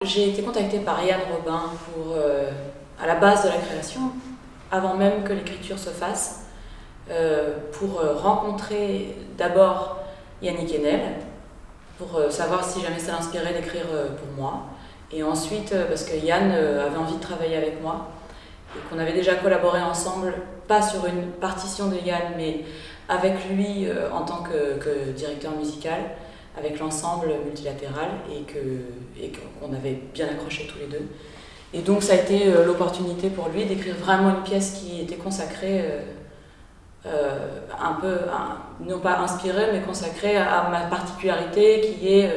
J'ai été contactée par Yann Robin pour, à la base de la création, avant même que l'écriture se fasse, pour rencontrer d'abord Yannick Enel, pour savoir si jamais ça l'inspirait d'écrire pour moi. Et ensuite, parce que Yann avait envie de travailler avec moi, et qu'on avait déjà collaboré ensemble, pas sur une partition de Yann, mais avec lui en tant que directeur musical, avec l'ensemble multilatéral, et qu'on avait bien accroché tous les deux. Et donc ça a été l'opportunité pour lui d'écrire vraiment une pièce qui était consacrée, un peu, non pas inspirée, mais consacrée à ma particularité qui est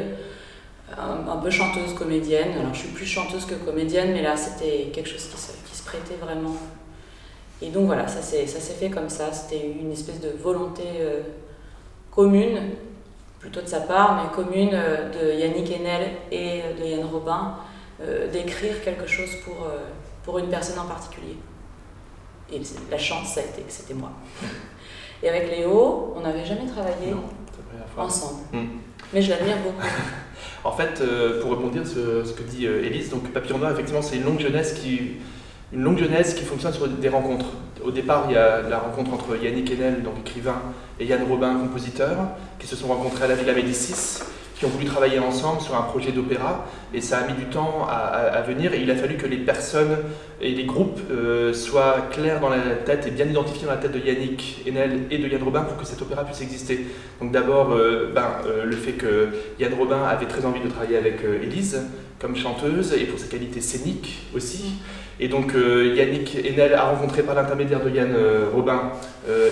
un peu chanteuse comédienne. Alors je suis plus chanteuse que comédienne, mais là c'était quelque chose qui se prêtait vraiment. Et donc voilà, ça s'est fait comme ça, c'était une espèce de volonté commune, plutôt de sa part, mais commune de Yannick Enel et de Yann Robin, d'écrire quelque chose pour une personne en particulier. Et la chance, ça a été que c'était moi. Et avec Léo, on n'avait jamais travaillé ensemble. Mais je l'admire beaucoup. En fait, pour rebondir sur ce que dit Élise, donc Papillon Noir, effectivement, c'est une longue jeunesse qui fonctionne sur des rencontres. Au départ, il y a la rencontre entre Yannick Enel, donc écrivain, et Yann Robin, compositeur, qui se sont rencontrés à la Villa Médicis, qui ont voulu travailler ensemble sur un projet d'opéra, et ça a mis du temps à venir, et il a fallu que les personnes et les groupes soient clairs dans la tête et bien identifiés dans la tête de Yannick Enel et de Yann Robin pour que cet opéra puisse exister. Donc d'abord, le fait que Yann Robin avait très envie de travailler avec Élise comme chanteuse, et pour sa qualité scénique aussi. Et donc Yannick Enel a rencontré par l'intermédiaire de Yann Robin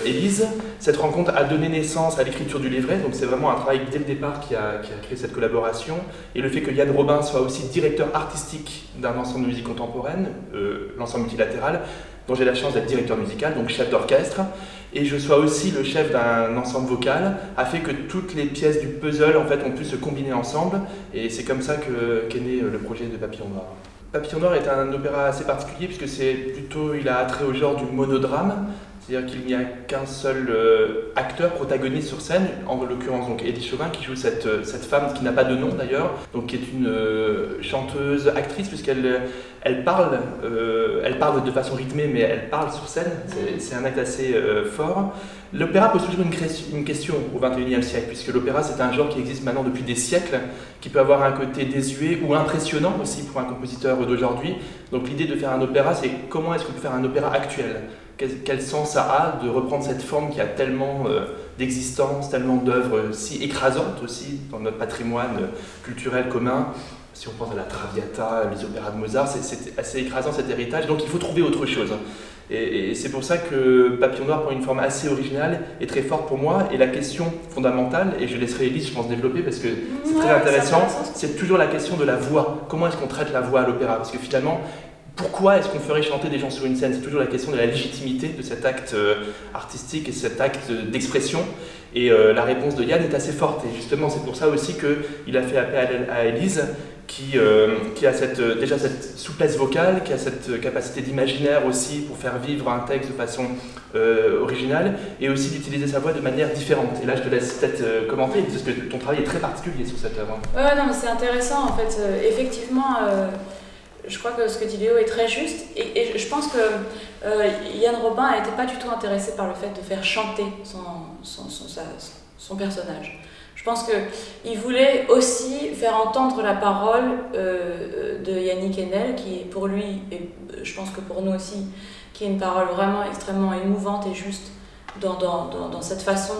Élise. Cette rencontre a donné naissance à l'écriture du livret, donc c'est vraiment un travail dès le départ qui a créé cette collaboration. Et le fait que Yann Robin soit aussi directeur artistique d'un ensemble de musique contemporaine, l'ensemble multilatéral, dont j'ai la chance d'être directeur musical, donc chef d'orchestre, et je sois aussi le chef d'un ensemble vocal, a fait que toutes les pièces du puzzle en fait, ont pu se combiner ensemble, et c'est comme ça qu'est né le projet de Papillon Noir. Papillon Noir est un opéra assez particulier puisque il a attrait au genre du monodrame, c'est-à-dire qu'il n'y a qu'un seul acteur protagoniste sur scène, en l'occurrence donc Élie Chauvin qui joue cette femme qui n'a pas de nom d'ailleurs, donc qui est une chanteuse, actrice puisqu'elle parle de façon rythmée mais elle parle sur scène, c'est un acte assez fort. L'opéra pose toujours une question au XXIe siècle, puisque l'opéra c'est un genre qui existe maintenant depuis des siècles, qui peut avoir un côté désuet ou impressionnant aussi pour un compositeur d'aujourd'hui. Donc l'idée de faire un opéra, c'est comment est-ce qu'on peut faire un opéra actuel ? Quel sens ça a de reprendre cette forme qui a tellement d'existence, tellement d'œuvres si écrasantes aussi dans notre patrimoine culturel commun. Si on pense à la Traviata, les opéras de Mozart, c'est assez écrasant cet héritage, donc il faut trouver autre chose. Et c'est pour ça que Papillon Noir prend une forme assez originale et très forte pour moi. Et la question fondamentale, et je laisserai Élise, je pense, développer parce que c'est très intéressant, c'est toujours la question de la voix. Comment est-ce qu'on traite la voix à l'opéra ? Parce que finalement, pourquoi est-ce qu'on ferait chanter des gens sur une scène ? C'est toujours la question de la légitimité de cet acte artistique et cet acte d'expression. Et la réponse de Yann est assez forte. Et justement, c'est pour ça aussi qu'il a fait appel à Élise, qui a déjà cette souplesse vocale, qui a cette capacité d'imaginaire aussi pour faire vivre un texte de façon originale, et aussi d'utiliser sa voix de manière différente. Et là, je te laisse peut-être commenter, parce que ton travail est très particulier sur cette œuvre. Non, mais c'est intéressant en fait. Effectivement, je crois que ce que dit Léo est très juste, et je pense que Yann Robin n'était pas du tout intéressé par le fait de faire chanter son personnage. Je pense qu'il voulait aussi faire entendre la parole de Yannick Enel, qui est pour lui, et je pense que pour nous aussi, qui est une parole vraiment extrêmement émouvante et juste dans cette façon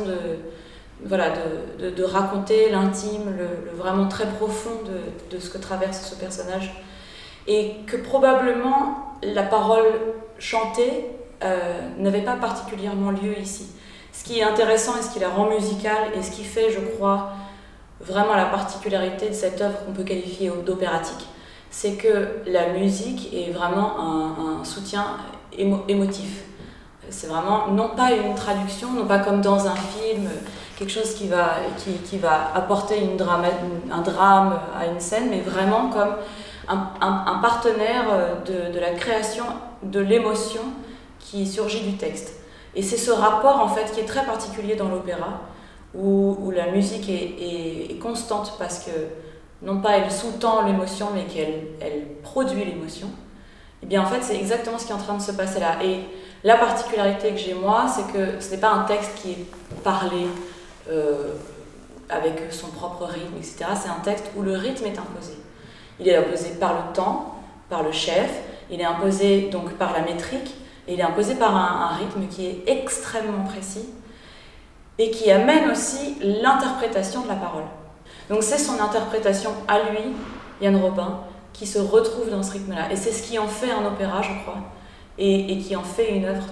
de raconter l'intime, le vraiment très profond de ce que traverse ce personnage. Et que probablement la parole chantée n'avait pas particulièrement lieu ici. Ce qui est intéressant et ce qui la rend musicale et ce qui fait, je crois, vraiment la particularité de cette œuvre qu'on peut qualifier d'opératique, c'est que la musique est vraiment un soutien émotif. C'est vraiment non pas une traduction, non pas comme dans un film, quelque chose qui va apporter un drame à une scène, mais vraiment comme un partenaire de la création de l'émotion qui surgit du texte. Et c'est ce rapport en fait qui est très particulier dans l'opéra, où la musique est constante parce que non pas elle sous-tend l'émotion, mais qu'elle produit l'émotion, et bien en fait c'est exactement ce qui est en train de se passer là. Et la particularité que j'ai moi, c'est que ce n'est pas un texte qui est parlé avec son propre rythme, etc. C'est un texte où le rythme est imposé. Il est imposé par le temps, par le chef, il est imposé donc par la métrique, et il est imposé par un rythme qui est extrêmement précis et qui amène aussi l'interprétation de la parole. Donc c'est son interprétation à lui, Yann Robin, qui se retrouve dans ce rythme-là. Et c'est ce qui en fait un opéra, je crois, et qui en fait une œuvre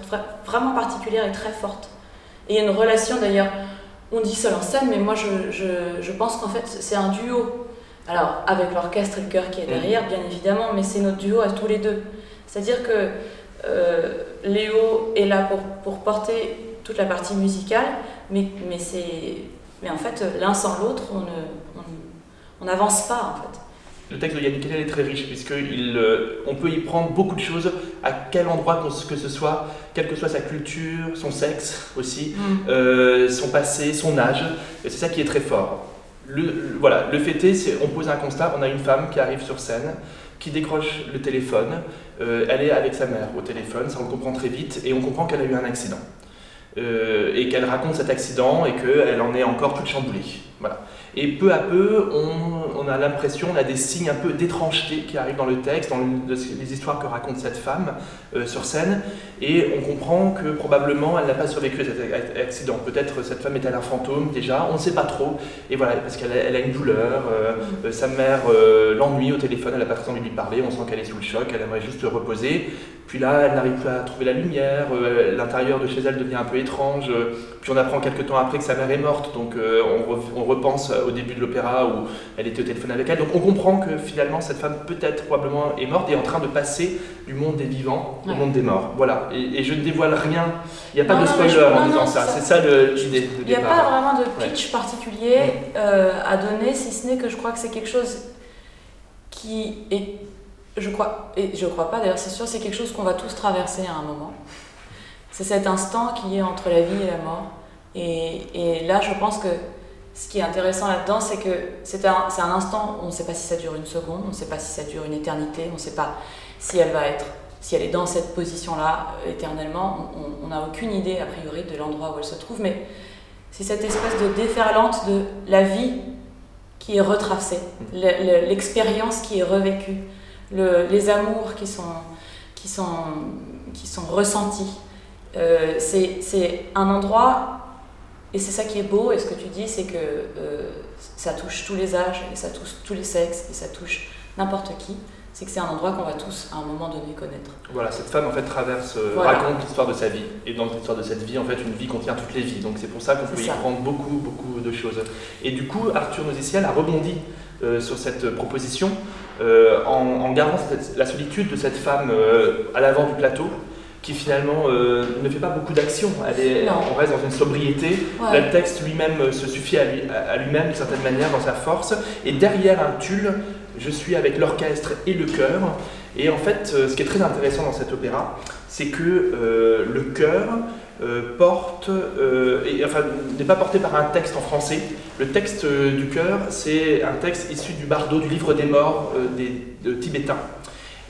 vraiment particulière et très forte. Et il y a une relation d'ailleurs, on dit seul en scène, mais moi je pense qu'en fait c'est un duo. Alors avec l'orchestre et le chœur qui est derrière, bien évidemment, mais c'est notre duo à tous les deux. C'est-à-dire que Léo est là pour porter toute la partie musicale, mais en fait l'un sans l'autre, on n'avance pas en fait. Le texte de Yannick Enel est très riche puisqu'on peut y prendre beaucoup de choses à quel endroit que ce soit, quelle que soit sa culture, son sexe aussi, son passé, son âge. Et c'est ça qui est très fort. Le fait est, on pose un constat, on a une femme qui arrive sur scène, qui décroche le téléphone, elle est avec sa mère au téléphone, ça on le comprend très vite, et on comprend qu'elle a eu un accident. Et qu'elle raconte cet accident et qu'elle en est encore toute chamboulée. Voilà. Et peu à peu, on a l'impression, on a des signes un peu d'étrangeté qui arrivent dans le texte, dans les histoires que raconte cette femme sur scène, et on comprend que probablement elle n'a pas survécu à cet accident. Peut-être cette femme est-elle un fantôme déjà, on ne sait pas trop, et voilà, parce qu'elle a une douleur, sa mère l'ennuie au téléphone, elle n'a pas très envie de lui parler, on sent qu'elle est sous le choc, elle aimerait juste se reposer. Puis là, elle n'arrive plus à trouver la lumière, l'intérieur de chez elle devient un peu étrange, puis on apprend quelques temps après que sa mère est morte, donc on repense au début de l'opéra où elle était au téléphone avec elle, donc on comprend que finalement cette femme peut-être probablement est morte et est en train de passer du monde des vivants au monde des morts. Voilà, et je ne dévoile rien, il n'y a pas de spoiler en disant ça, c'est ça l'idée de départ. Il n'y a pas vraiment de pitch particulier à donner, si ce n'est que je crois que c'est quelque chose qui est... Je crois pas d'ailleurs, c'est sûr, c'est quelque chose qu'on va tous traverser à un moment. C'est cet instant qui est entre la vie et la mort. Et là, je pense que ce qui est intéressant là-dedans, c'est que c'est un instant, on ne sait pas si ça dure une seconde, on ne sait pas si ça dure une éternité, on ne sait pas si elle est dans cette position-là éternellement. On n'a aucune idée, a priori, de l'endroit où elle se trouve, mais c'est cette espèce de déferlante de la vie qui est retracée, l'expérience qui est revécue. Les amours qui sont ressentis. C'est un endroit, et c'est ça qui est beau, et ce que tu dis, c'est que ça touche tous les âges, et ça touche tous les sexes, et ça touche n'importe qui. C'est que c'est un endroit qu'on va tous, à un moment donné, connaître. Voilà, cette femme, en fait, raconte l'histoire de sa vie. Et dans l'histoire de cette vie, en fait, une vie contient toutes les vies. Donc c'est pour ça qu'on peut y prendre beaucoup, beaucoup de choses. Et du coup, Arthur Noziciel a rebondi sur cette proposition en gardant la solitude de cette femme à l'avant du plateau, qui finalement ne fait pas beaucoup d'action. On reste dans une sobriété. Ouais. Le texte lui-même se suffit à lui-même d'une certaine manière dans sa force. Et derrière un tulle, je suis avec l'orchestre et le chœur. Et en fait, ce qui est très intéressant dans cet opéra, c'est que le chœur n'est pas porté par un texte en français. Le texte du chœur, c'est un texte issu du bardo, du livre des morts des Tibétains.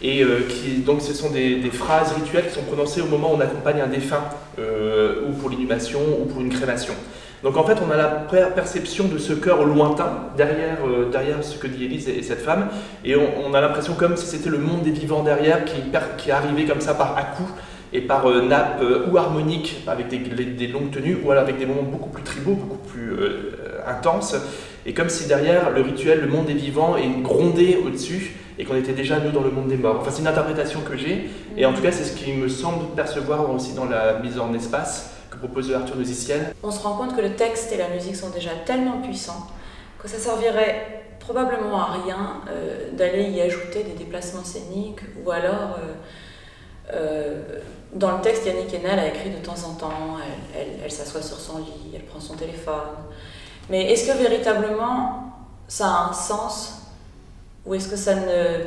Et donc ce sont des phrases rituelles qui sont prononcées au moment où on accompagne un défunt, ou pour l'inhumation, ou pour une crémation. Donc en fait, on a la perception de ce chœur lointain, derrière ce que dit Élise et cette femme, et on a l'impression comme si c'était le monde des vivants derrière qui arrivait comme ça par à-coups, et par nappe ou harmonique, avec des longues tenues, ou alors avec des moments beaucoup plus tribaux, beaucoup plus intenses, et comme si derrière le rituel, le monde des vivants est grondé au-dessus, et qu'on était déjà nous dans le monde des morts. Enfin, c'est une interprétation que j'ai, et en tout cas c'est ce qui me semble percevoir aussi dans la mise en espace que propose Arthur Noziciel. On se rend compte que le texte et la musique sont déjà tellement puissants que ça servirait probablement à rien d'aller y ajouter des déplacements scéniques, ou alors dans le texte, Yannick Enel a écrit de temps en temps, elle s'assoit sur son lit, elle prend son téléphone. Mais est-ce que véritablement ça a un sens, ou est-ce que ça ne...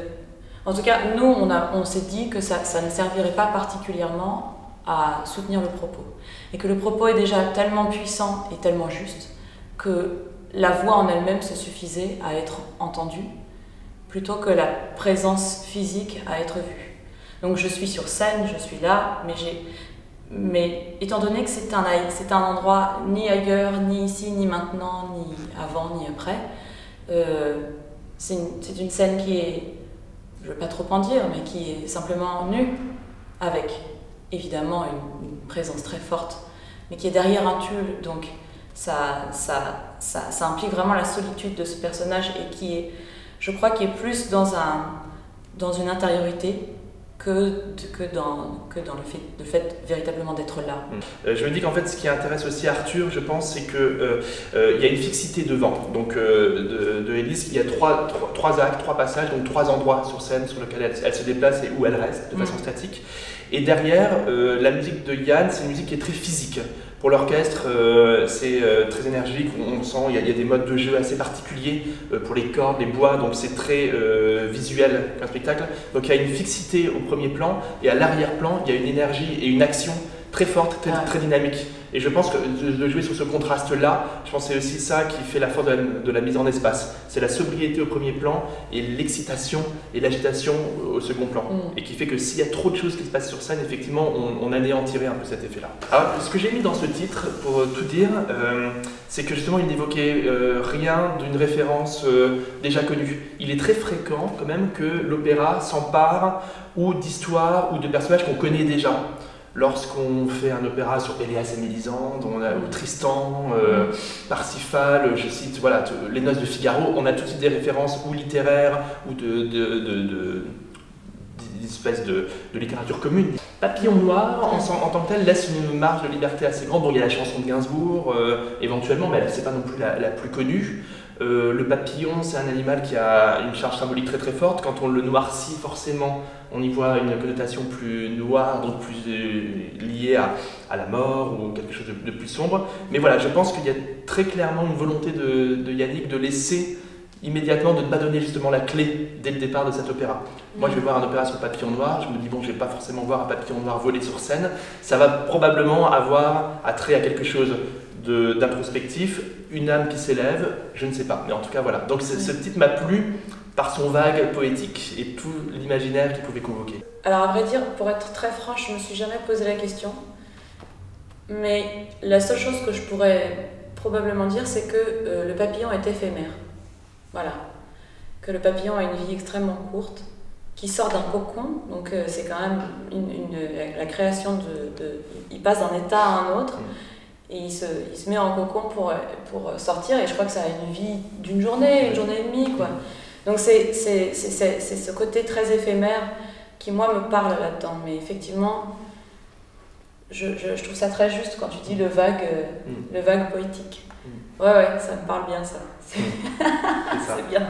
En tout cas, nous, on s'est dit que ça ne servirait pas particulièrement à soutenir le propos. Et que le propos est déjà tellement puissant et tellement juste que la voix en elle-même se suffisait à être entendue, plutôt que la présence physique à être vue. Donc je suis sur scène, je suis là, mais étant donné que c'est un endroit ni ailleurs, ni ici, ni maintenant, ni avant, ni après, c'est une scène qui est, je ne veux pas trop en dire, mais qui est simplement nue, avec évidemment une présence très forte, mais qui est derrière un tulle, donc ça implique vraiment la solitude de ce personnage et qui est, je crois, qui est plus dans une intériorité que dans le fait véritablement d'être là. Je me dis qu'en fait, ce qui intéresse aussi Arthur, je pense, c'est qu'il y a une fixité devant. Donc, de Élise, il y a trois actes, 3 passages, donc 3 endroits sur scène sur lesquels elle se déplace et où elle reste de façon statique. Et derrière, la musique de Yann, c'est une musique qui est très physique. Pour l'orchestre, c'est très énergique, on sent, il y a des modes de jeu assez particuliers pour les cordes, les bois, donc c'est très visuel qu'un spectacle. Donc il y a une fixité au premier plan, et à l'arrière-plan, il y a une énergie et une action très forte, très dynamique. Et je pense que de jouer sur ce contraste-là, je pense que c'est aussi ça qui fait la force de la mise en espace. C'est la sobriété au premier plan et l'excitation et l'agitation au second plan. Et qui fait que s'il y a trop de choses qui se passent sur scène, effectivement, on anéantirait un peu cet effet-là. Alors, ce que j'ai mis dans ce titre, pour tout dire, c'est que justement, il n'évoquait rien d'une référence déjà connue. Il est très fréquent quand même que l'opéra s'empare ou d'histoires ou de personnages qu'on connaît déjà. Lorsqu'on fait un opéra sur Péléas et Mélisande, ou Tristan, Parsifal, je cite, voilà, les Noces de Figaro, on a tout de suite des références ou littéraires ou d'espèces de littérature commune. Papillon Noir, en tant que tel, laisse une marge de liberté assez grande. Bon, il y a la chanson de Gainsbourg, éventuellement, mais c'est pas non plus la plus connue. Le papillon, c'est un animal qui a une charge symbolique très très forte. Quand on le noircit, forcément, on y voit une connotation plus noire, donc plus liée à la mort ou quelque chose de plus sombre. Mais voilà, je pense qu'il y a très clairement une volonté de Yannick de laisser immédiatement, de ne pas donner justement la clé dès le départ de cet opéra. Moi, je vais voir un opéra sur Papillon Noir, je me dis, bon, je ne vais pas forcément voir un papillon noir voler sur scène. Ça va probablement avoir attrait à quelque chose d'introspectif, une âme qui s'élève, je ne sais pas. Mais en tout cas, voilà. Donc ce titre m'a plu par son vague poétique et tout l'imaginaire qu'il pouvait convoquer. Alors à vrai dire, pour être très franche, je ne me suis jamais posé la question. Mais la seule chose que je pourrais probablement dire, c'est que le papillon est éphémère. Voilà. Que le papillon a une vie extrêmement courte, qui sort d'un cocon, donc c'est quand même la création il passe d'un état à un autre. Et il se met en cocon pour sortir, et je crois que ça a une vie d'une journée, une journée et demie, quoi. Donc c'est ce côté très éphémère qui, moi, me parle là-dedans. Mais effectivement, je trouve ça très juste quand tu dis le vague poétique. Ouais, ça me parle bien, ça. C'est bien.